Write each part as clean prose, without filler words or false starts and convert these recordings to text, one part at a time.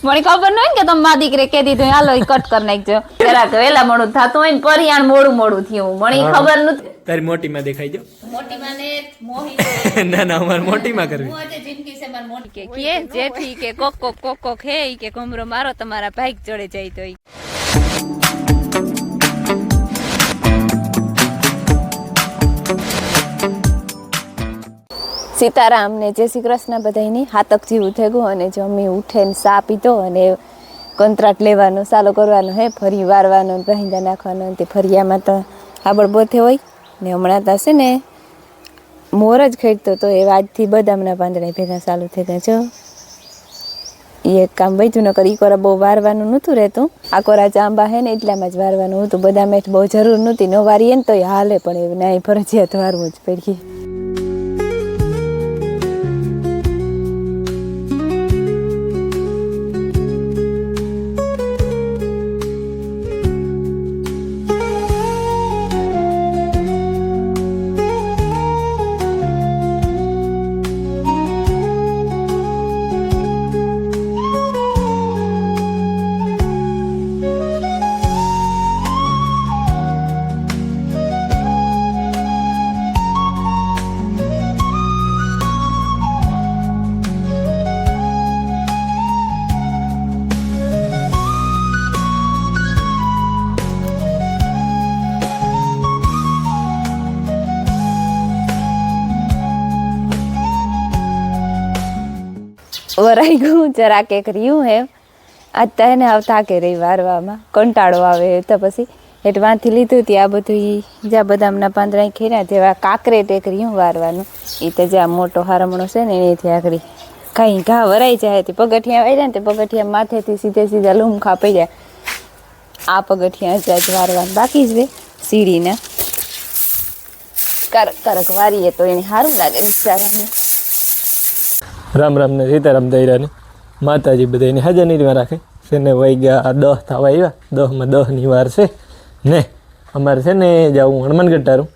મને ખબર ન હોય કે તમે મા દીકરે કે દીધું હાલો ઈ કટ કરી નાખજો જરાક વેલા મોડું થતું હોય ને પરિયાણ મોડું થયું મને ખબર નથી તારી મોટી માં દેખાઈ જો મોટી માને મોહી ના ના અમાર મોટી માં કરવી હું આજે જિંદગી સે માર મોટી કે જેઠી કે કોક હે કે ઘુમરો મારો તમારા ભાઈક જોડે જાય તો સીતારામ ને જય શ્રી કૃષ્ણ બધાની હાતક જેવું થઈ ગયું અને જમી ઉઠે ને સા પીધો અને કોન્ટ્રાક્ટ લેવાનો ચાલુ કરવાનો હે ફરી વારવાનો ભહીંદા નાખવાનો તે ફરિયામાં તો હાબળ બોથે હોય ને હમણાં તો છે ને મોર જ ખેડતો તો એ આજથી બદામના પાંદડા ભેગા ચાલુ થઈ ગયા છો એ એક કામ બચ્યું ન કરી કોરા બહુ વારવાનું નહોતું રહેતું આ કોરા ચાંબા હે ને એટલામાં જ વારવાનું હતું બદામ એ બહુ જરૂર નહોતી ન વારીએ ને તો એ હાલે પણ એવું ના ફરજિયાત વારવું જ પડીએ વરાઈ ગયું જરાક એક રહ્યું હે આજ તો એને આવતા કે રહી વારવામાં કંટાળો આવે તો પછી હેઠવાથી લીધું હતી આ બધું જ્યાં બદામના પાંદડા ખેર્યા જેવા કાકરેટ એક રહ્યું વારવાનું એ તો જ્યાં મોટો હારમણો છે ને એનેથી આખરી કાંઈ ઘા વરાઈ જાય તે પગથિયા આવી જાય ને તે પગથિયા માથેથી સીધે લૂમ ખાપી જાય આ પગથિયા જ વારવાનું બાકી જ રે સીડીના કરક વારીએ તો એને સારું લાગે બિચારાને રામ રામ ને સીતારામ દૈરાની માતાજી બધા એની હાજરીમાં રાખે છે ને વહી ગયા 10 થવા આવ્યા 10માં 10ની વાર છે ને અમારે છે ને જાવું હનુમાનગઢ તારું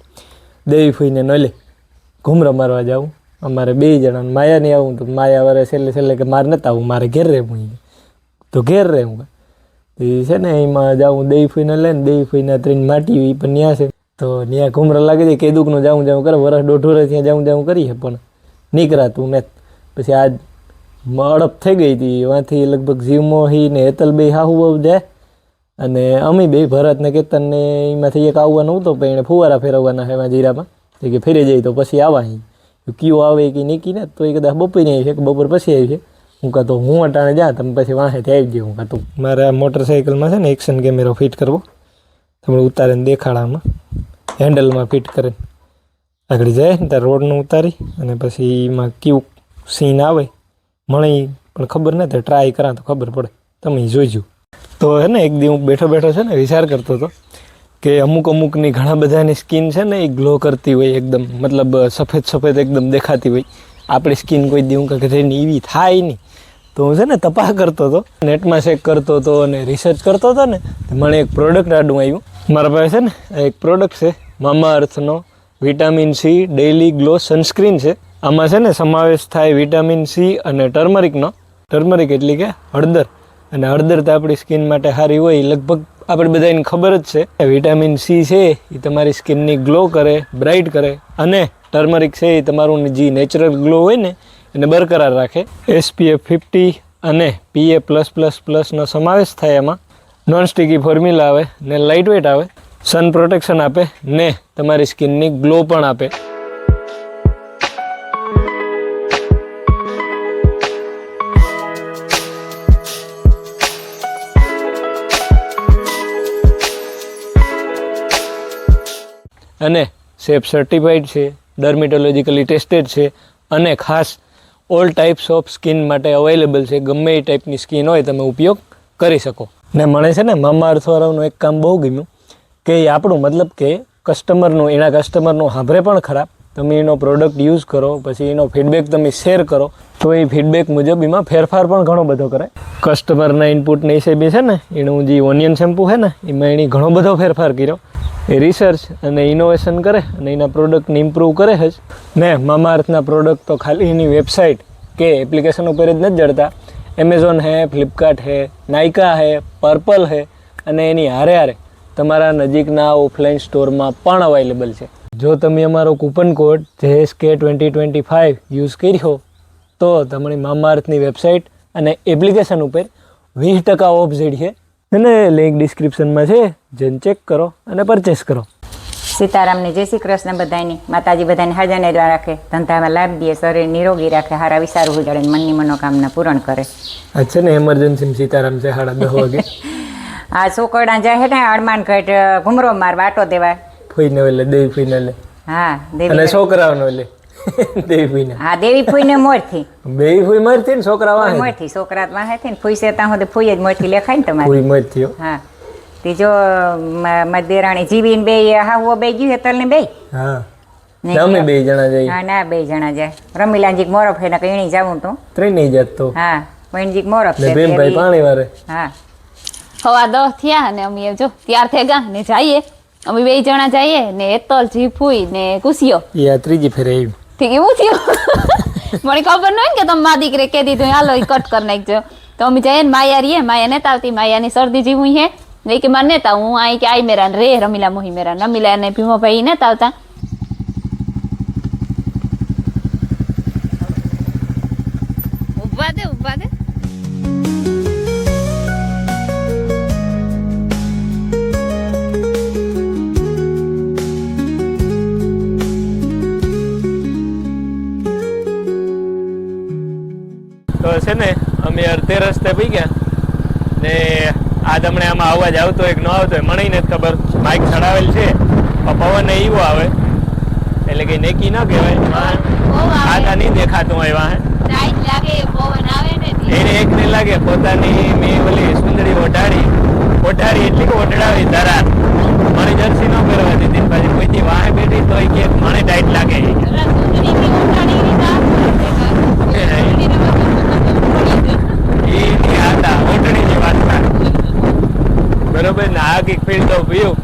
દેવી ફૂઈને ન લે ઘૂમરો મારવા જાવું અમારે 2 જણા માયા નહીં આવું તો માયા વારે છેલ્લે કે મારે નતા આવું મારે ઘેર રહેવું તો ઘેર રહેવું એ છે ને એમાં જાવું દેવી ફૂઈને લઈને દેવી ફૂઈના 3 માટી એ પણ ત્યાં છે તો ત્યાં ઘૂમરો લાગે છે કેદુકનું જાવું કરે વરસ 1.5 વર્ષ ત્યાં જાવું કરીએ પણ નીકળાતું ને પછી આજ અડપ થઈ ગઈ હતી એમાંથી લગભગ જીવમોહી ને હેતલ બે હાહુ બહુ જાય અને અમે બે ભરત ને કેતન ને એમાંથી એક આવવાનો હતો પણ એને ફુવારા ફેરવવાના છે એમાં જીરામાં કે ફેરી જાય તો પછી આવા કયો આવે કે નીકી ને તો એ કદાચ બપોર નહીં આવી છે કે બપોર પછી આવી છે હું કહતો હું અટાણે જા તમે પછી વાંહેથી આવી ગયો હું કહતું મારે આ મોટરસાઇકલમાં છે ને એક્શન કેમેરો ફિટ કરવો તમે ઉતારીને દેખાડામાં હેન્ડલમાં ફિટ કરે આગળ જાય ને ત્યાં રોડનું ઉતારી અને પછી એમાં કેવું સીન આવે મને પણ ખબર નથી ટ્રાય કરા તો ખબર પડે તમે જોઈજો તો હે ને એક દી હું બેઠો છે ને વિચાર કરતો હતો કે અમુકની ઘણા બધાની સ્કિન છે ને એ ગ્લો કરતી હોય એકદમ મતલબ સફેદ એકદમ દેખાતી હોય આપણી સ્કિન કોઈ દી હું કે એવી થાય નહીં તો હું છે ને તપાસ કરતો હતો નેટમાં ચેક કરતો હતો અને રિસર્ચ કરતો હતો ને મને એક પ્રોડક્ટ આડું આવ્યું મારા પાસે છે ને એક પ્રોડક્ટ છે મામા અર્થનો vitamin C daily glow sunscreen છે આમાં છે ને સમાવેશ થાય વિટામિન સી અને ટર્મરિકનો ટર્મરિક એટલે કે હળદર અને હળદર તો આપણી સ્કિન માટે સારી હોય લગભગ આપણે બધાને ખબર જ છે વિટામિન સી છે એ તમારી સ્કિનની ગ્લો કરે બ્રાઇટ કરે અને ટર્મરિક છે એ તમારું જે નેચરલ ગ્લો હોય ને એને બરકરાર રાખે SPF 50 અને PA+++ નો સમાવેશ થાય એમાં નોન સ્ટિકી ફોર્મ્યુલા આવે ને લાઇટ વેટ આવે સન પ્રોટેક્શન આપે ને તમારી સ્કિનની ગ્લો પણ આપે અને સેફ સર્ટિફાઈડ છે ડર્મેટોલોજીકલી ટેસ્ટેડ છે અને ખાસ ઓલ ટાઈપ્સ ઓફ સ્કિન માટે અવેલેબલ છે ગમે એ ટાઈપની સ્કિન હોય તમે ઉપયોગ કરી શકો ને મને છે ને મામા અર્થવાળાનું એક કામ બહુ ગમ્યું કે આપણું મતલબ કે એના કસ્ટમરનું સાંભળે પણ ખરા તમે એનો પ્રોડક્ટ યુઝ કરો પછી એનો ફીડબેક તમે શેર કરો તો એ ફીડબેક મુજબ એમાં ફેરફાર પણ ઘણો બધો કરે કસ્ટમરના ઇનપુટના હિસાબે છે ને એનું જે ઓનિયન શેમ્પૂ છે ને એમાં એની ઘણો બધો ફેરફાર કર્યો એ રિસર્ચ અને ઇનોવેશન કરે અને એના પ્રોડક્ટને ઇમ્પ્રૂવ કરે જ ને મામા અર્થના પ્રોડક્ટ તો ખાલી એની વેબસાઇટ કે એપ્લિકેશન ઉપર જ નથી જડતા એમેઝોન હે, ફ્લિપકાર્ટ હે, નાયકા હે, પર્પલ હે અને એની હારે હારે તમારા નજીકના ઓફલાઈન સ્ટોરમાં પણ અવેલેબલ છે. જો તમે અમારો કૂપન કોડ JSK2025 યુઝ કર્યો તો તમારી મામાઅર્થની વેબસાઇટ અને એપ્લિકેશન ઉપર 20% ઓફ છે અને લિંક ડિસ્ક્રિપ્શનમાં છે, જેને ચેક કરો અને પરચેસ કરો. સીતારામને જય શ્રી કૃષ્ણ બધાની. માતાજી બધાને હાજર રાખે, ધંધામાં લાભ દે, શરીર નિરોગી રાખે, હારા વિચાર ઉજાડે, મનની મનોકામના પૂરણ કરે. આ છે ને એમરજન્સી સીતારામ છે 10:30 વાગે. આ છોકરડા જાય ને હનુમાન ઘાટ ઘુમરો માર વાટો દેવા ફૂઈને એટલે દેવી ફૂઈને લે. હા અને દેવી છોકરાઓનો લે દેવી ફૂઈને. હા દેવી ફૂઈને મોરથી બેય ફૂઈ મરતી ને છોકરા વાહે. મોરથી છોકરા વાહે થી ફૂઈ છે ત્યાં સુધી ફૂઈ જ મોરથી લેખાય ને તમારે. ફૂઈ મરતી હો. હા ત્રીજો મારી દેરાણી જીવીને બે હાવો બે ગયું હેતલ ને બે. હા અમે 2 જણા જઈએ. હા ના 2 જણા જાય. રમીલાજી મોરફ હે ને કઈ જાવું તો 3 નહીં જાત તો. હા વણજી મોરફ ને છે ભીમભાઈ પાણી વારે. હા 10:15 થયા અને અમે જો તૈયાર થઈ ગયા ને જઈએ. અમે 2 જણા જઈએ ને હેતલ જીફુઈ ને કુશિયો. એ આ ત્રીજી ફેરે આવી. ઠીક એવું થયું. મને ખબર ન હોય કે તમે મા દીકરે કહી દીધું હાલો ઈ કટ કરી નાખજો. તો અમે જઈએ ને માયા રહીએ, માયા નેતા આવતી, માયાની શરદી જેવું હે ને કે મારે નેતા હું અહીં કે આઈ મેરા રે રમીલા મોહી મેરા રમીલા અને ભીમોભાઈ નેતા આવતા. ઉભા દે તો છે ને અમે અડધે રસ્તે પી ગયા ને આજ હમણે આમાં અવાજ આવતો હોય કે ન આવતો હોય મને નથી ખબર. માઇક ચડાવેલ છે પણ પવન એવો આવે એટલે કે નેકી ન કહેવાય. ખાતા નહીં દેખાતું હોય વાહે એને એક ને લાગે પોતાની મેં ઓલી સુંદરી ઓઢાડી એટલી કે ઓઢડાવી ધરાર મને જર્સી ન પહેરવા દીધી. પછી કોઈથી વાહે બેઠી તો કે મને ટાઈટ લાગે. બરોબર ને આ એક ફિલ્ડ ઓફ વ્યૂ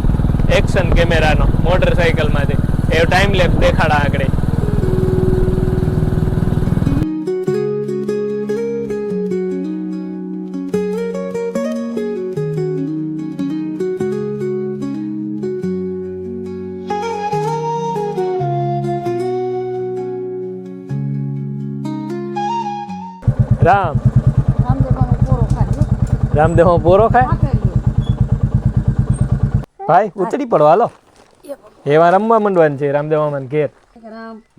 એક્શન કેમેરાનો મોટરસાઇકલમાંથી એ ટાઈમ લેપ્સ દેખાડા આગળ. રામદેવ પોરો ખાય ભાઈ ઉતરી પડો હાલો. એવા રમવા માંડવાનું છે રામદેવ મામાને ઘેર.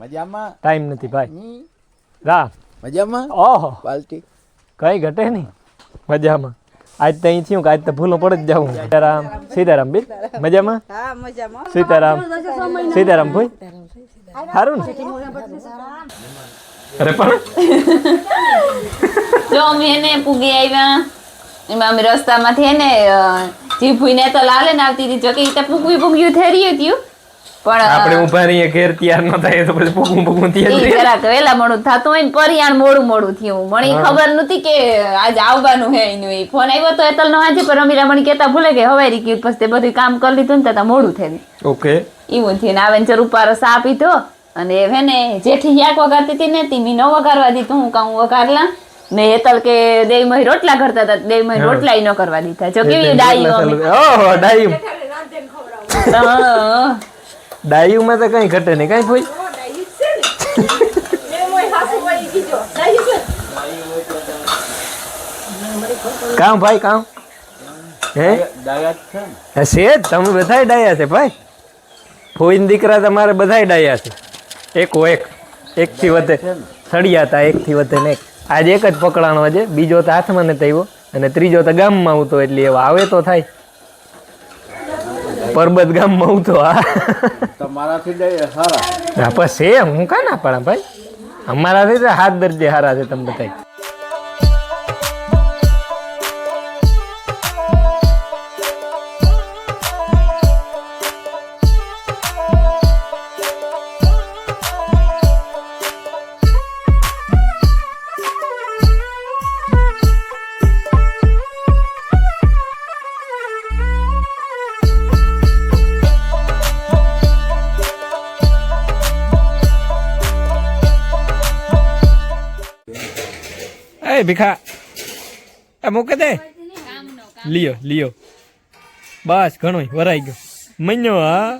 મજામાં ટાઈમ નથી ભાઈ. રામ મજામાં ઓહો પાલટી કઈ ઘટે નહીં મજામાં. આજ તો અહીં થયું કે આજ તો ભૂલો પડે જ જાવું. સીતારામ બેન મજામાં? સીતારામ ભાઈ સારું ને? અરે પણ જો અમે એને પૂગી આવ્યા એમાં અમે રસ્તામાંથી એને જીભુઈને તો લાલે ને આવતી હતી. જો કે રીતે પૂગ્યું થઈ રહ્યું હતું પણ આપણે ઉભા રહીએ ઘેર તૈયાર ન થાય તો પછી પૂગું ઈ જરાક વેલા મોડું થતું હોય ને પરિયાણ મોડું થયું. મને ખબર નતી કે આજ આવવાનું હે એનું. એ ફોન આવ્યો તો એતલ નો આજે પણ રમીલા મને કેતા ભૂલે કે હવારી ગયું પછી બધું કામ કરી લીધું ને ત્યાં મોડું થઈ. ઓકે એવું થયું ને આવે ને રૂપારો સા પીધો અને હે ને જેઠી યાક વગાડતી હતી ને તી ન વગાડવા દીધું. હું કાં વગાડલા ને હેતલ કે દેવમય રોટલા કરતા હતા, દેવમય રોટલા ન કરવા દીધા. જો કેવી ડાયું ડાયુમાં તો કઈ ઘટે નહીં કઈ ભાઈ. કામ ભાઈ કામ હે છે તમે બધા ડાયા છે ભાઈ. ફોઈન દીકરા તમારે બધા ડાયા છે. એક થી વધે સળિયા હતા, એક થી વધે ને એક. આજે એક જ પકડાણો છે, બીજો તો હાથમાં નથી આવ્યો અને ત્રીજો તો ગામમાં આવતો એટલે એવો આવે તો થાય. પરબત ગામમાં આવતો હા બસ છે. હું કા ના પાડા ભાઈ, અમારાથી તો હાથ દરજે હારા છે તમે બધા. ભીખા એ મૂકે દે લિયો લિયો બસ ઘણો વરાઈ ગયો મન્યો હા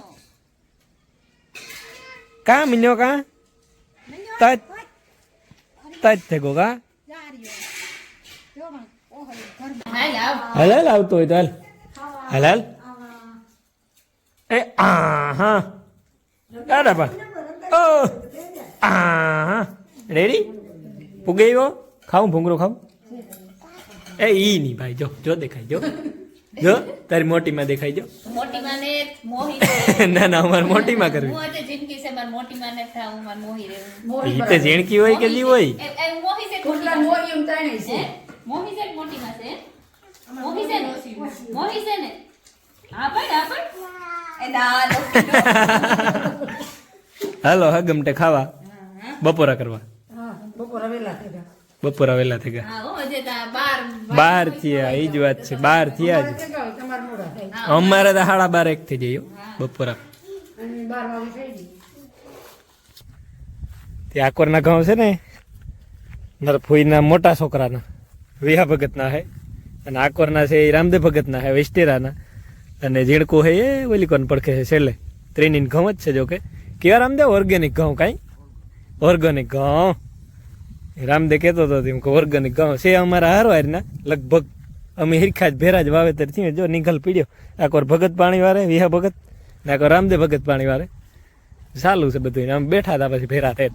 કા મન્યો કા તજ તજ થેગો કા હાલ હાલ આવતો હોય તો હાલ હાલ હાલ એ આ હા દાદા પણ ઓ આ હા રેડી પુગે ગયો ખાવું ભૂંગળો ખાવું એ ઈ નહીં ભાઈ જો જો દેખાય જો જો તારી મોટીમાં દેખાય જો મોટી માને મોહી ના ના અમારે મોટીમાં કરવી હું આજે જિંદગી છે માર મોટી માને થા હું માર મોહી રે ઈ તો ઝીણકી હોય કે જી હોય એ મોહી છે કેટલા મોહી ઉમ તાણી છે મોહી છે મોટી માં છે મોહી છે ને મોહી છે ને હા પણ એ ના હાલો હગમટે ખાવા બપોરા કરવા બપોરા વેલા થઈ ગયા હા હો જે તા 12 બાર થયા એ જ વાત છે 12 થયા જ અમારે તો 12:30 થઈ જાય બપોરા તે આકોરના ઘઉં છે ને નર ફોઈના મોટા છોકરાના વિહા ભગતના હે અને આકોરના છે એ રામદેવ ભગતના હે વેસ્ટેરાના અને ઝીણકું હે એ ઓલી કોણ પડખે છે છેલ્લે ત્રિનીન ઘઉં જ છે જો કે કેવા રામદેવ ઓર્ગેનિક ઘઉં કાંઈ ઓર્ગેનિક ઘઉં રામદેવ કહેતો હતો એમ કે ઓર્ગેનિક ઘઉં છે અમારા હારવારના લગભગ અમે હિરખા જ ભેરા જ વાવેતર થયું જો નિગલ પીડ્યો આકોર ભગત પાણી વારે વિહા ભગત ને આકોર રામદેવ ભગત પાણી વારે ચાલુ છે બધું આમ બેઠા હતા પછી ભેરા થાય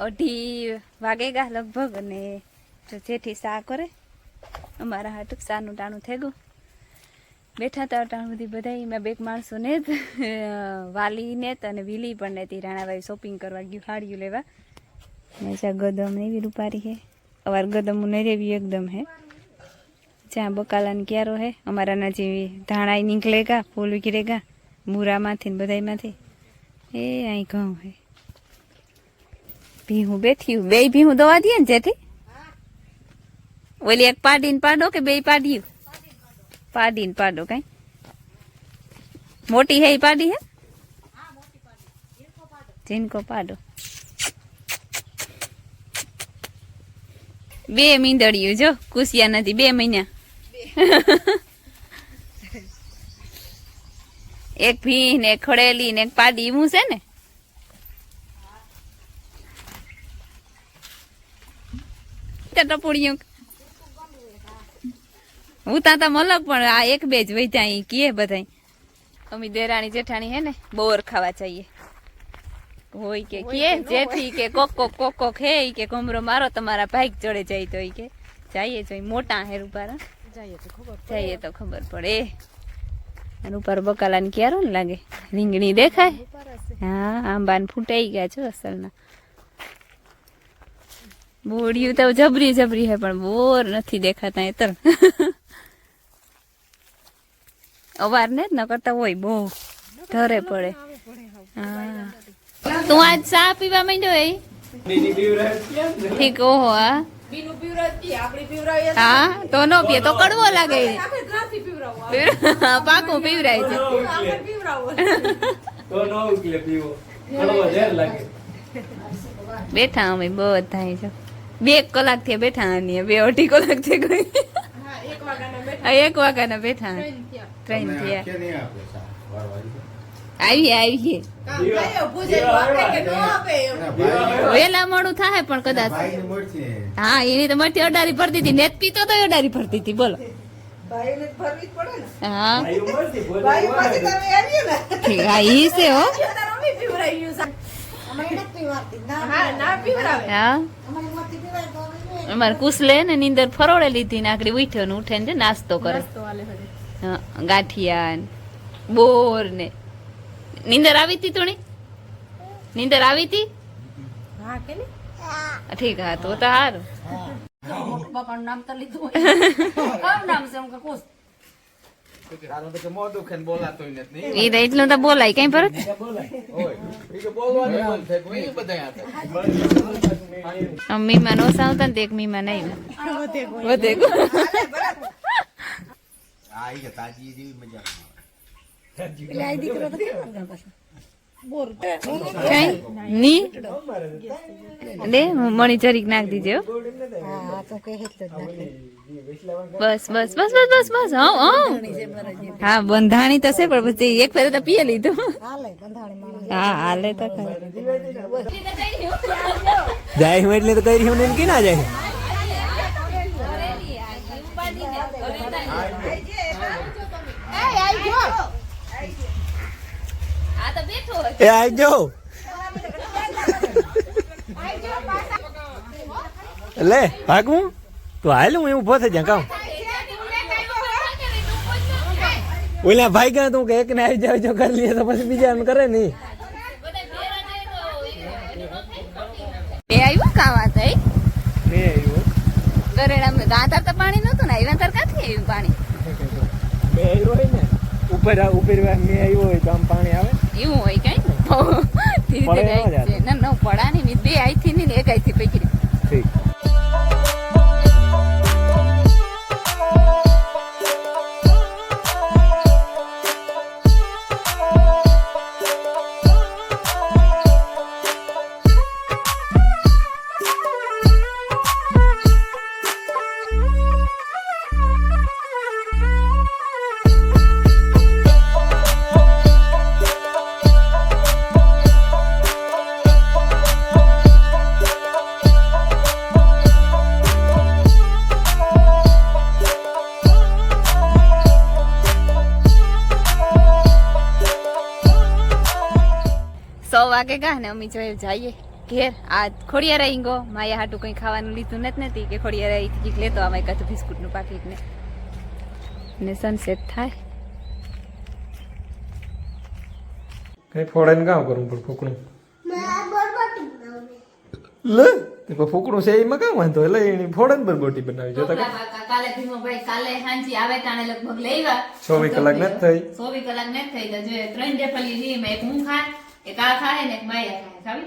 અઢી વાગેગા લગભગ અને જો જેઠી સા કરે અમારા હાટુક સાનું ટાણું થઈ ગયું બેઠા હતા ટાણું બધી બધા એમાં બેક માણસો ને જ વાલી ને અને વીલી પણ ને રાણાભાઈ શોપિંગ કરવા ગયું હાડિયું લેવા મજા ગદમ ને એવી રૂપારી હે અવાર ગદમ ને રેવી એકદમ હે જ્યાં બકાલાની ક્યારો હે અમારા ના જેવી ધાણા નીકળેગા ફૂલ વિકરેગા મૂરામાંથી ને બધામાંથી એ અહીં ઘઉં હે ભીહું બેઠી બે ભીહું દવા દઈએ ને જેથી ઓલી એક પાડીને પાડો કે બે પાડ્યું પાડીને પાડો કઈ મોટી હે પાડી હે જીનકો પાડો બે મીંદડિયું જો કુશિયા નથી 2 મહિના એક ભી ને એક ખડેલી ને એક પાડી હું છે ને ટપુડિયું હું તા મલક પણ આ એક બે જ વૈધા કીએ બધા અમી દેરાણી જેઠાણી હે ને બોર ખાવા ચાહીએ હોય કે જેઠી કે કોક હે કે કમરો મારો તમારા ભાઈ ચડે જાય તો કે જઈએ તો મોટા હે રૂપારા જઈએ તો ખબર પડે અને ઉપર બકાલાને ક્યારો ને લાગે રીંગણી દેખાય હા આંબાને ફૂટાઈ ગયા છો અસલના બોડિયું તો જબરી હે પણ બોર નથી દેખાતા એતર અવાર ને જ ન કરતા હોય બહુ ધરે પડે હા તું આજ ચા પીવા માંડ્યો એ ઠીક ઓહો હા તો નો પીએ તો કડવો લાગે પાકું પીવરાય છે બેઠા અમે બધા છે 2 કલાક થી બેઠા આની 2-2.5 કલાક થી ગઈ 1 વાગ્યાના બેઠા 3 થયા આવીએ વેલા મોડું થાય પણ કદાચ હા એની તો મળતી અડારી ભરતી હતી નેત પીતો તો અડારી ભરતી હતી બોલો હા ઈ છે હો અમારે કુસલે ને નીંદર ફરોડે લીધી ને આકડી ઉઠ્યો ને ઉઠે ને નાસ્તો કરે ગાંઠિયા બોર ને નીંદર આવી હતી તોણી નીંદર આવી હતી ઠીક હા તો સારું એ તો એટલું તો બોલાય કઈ પર મીમાન ઓછા આવતા ને એક મીમાન આવ્યું વધે ની લે મણી જરીક નાખ દીજે હો. બસ બસ બસ બસ બસ બસ હા બંધાણી તો છે પણ પછી એક ફેરે તો પીએ લીધું હા હાલે તો જાય હું એટલે તો કઈ રહ્યું ને કે ના જાય એ આઈ જાઓ લે ભાગું તો હાલ હું એવું પોતે જ્યાં કામ ઓલા ભાઈ ગયા તું કે એક ને આવી જાવ જો કરી લઈએ તો પછી બીજા કરે નહીં એ આવ્યું કાવા થઈ મેં આવ્યું ગરેડા ગાતાર તો પાણી નતું ને આવ્યા તાર ક્યાંથી આવ્યું પાણી મેં આવ્યો હોય ને ઉપર મેં આવ્યો હોય તો આમ પાણી આવે એવું હોય કઈ ધીરે ધીરે આવી છે ના ન પડા નહીં બે આઈ થી ને એક આઈ થી પકડી ઠીક વાગે ગા ને અમી જોઈએ જઈએ ઘેર આ ખોડિયાર આવી ગયો માયા હાટું કઈ ખાવાનું લીધું નથી કે ખોડિયાર આવી કંઈક લેતો આમાં કાં બિસ્કુટ નું પાકીટ ને સનસેટ થાય કઈ ફોડે ને કામ કરવું પણ ફૂકણું લે તે ફૂકણું છે એમાં કામ વાંધો એટલે એની ફોડે ને બરબોટી બનાવી જોતા કાલે ભીમો ભાઈ કાલે હાંજી આવે તાણે લગભગ લેવા 24 કલાક નથી થઈ 24 કલાક નથી થઈ તો જો 3 ડેફલી લી મે એક હું ખા એક આ ખાય ને એક માયા ખાય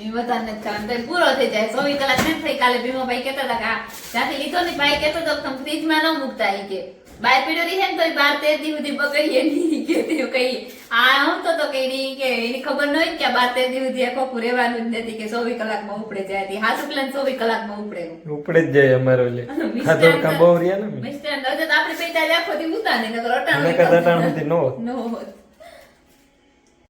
એ બધા નથી ખાવાનું તો પૂરો થઈ જાય 24 કલાક નથી થઈ કાલે ભીમો ભાઈ કહેતા હતા કે આ ત્યાંથી લીધો ને ભાઈ કહેતો તો તમે ફ્રીજમાં ન મૂકતા ઈ કે બાર પીડો રહી છે ને તો 12-13 દી સુધી બગડીએ નહીં કે તે કઈ આ હું તો કઈ કે એની ખબર ન હોય કે 12-13 દી સુધી આખો રહેવાનું જ નથી કે 24 કલાકમાં ઉપડે જાય તે હાસુ પ્લાન 24 કલાકમાં ઉપડે ઉપડે જ જાય અમારો લે ખાધર કા બહુ રહ્યા ને મિસ્ટર આપણે પૈસા આખો દી ઉતાને નકર અટાણ સુધી નો નો